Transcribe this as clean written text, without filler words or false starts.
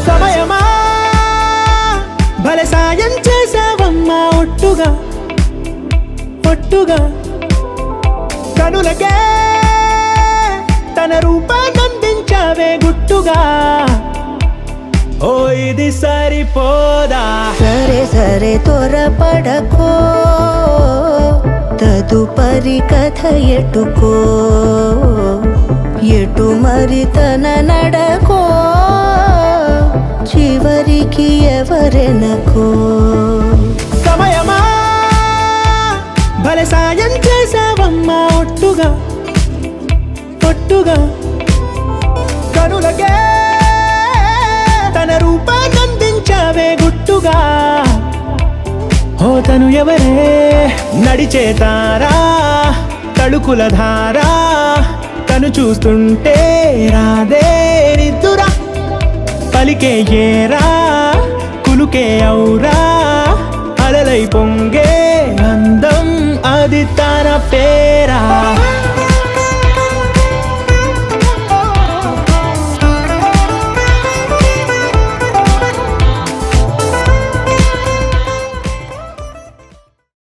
సమయమా భలే సాయం చేసావమ్మా ఒట్టుగా ఒట్టుగా కనులకే తన రూపాన్నందించావే గుట్టుగా ఓ ఇది సరిపోదా సరే సరే త్వరపడకో తదుపరి కథ ఎటుకో ఎటు మరి తన నడకో చివరికి ఎవరెనకో సమయమా భలే సాయం చేసావమ్మా ఒట్టుగా ఒట్టుగా కనులకే తన రూపాన్నందించావే గుట్టుగా ఓ తను ఎవరే నడిచే తారా తళుకుల ధారా తను చూస్తుంటే రాదే నిద్దురా పలికే ఏరా కులుకే ఔరా అలలై పొంగే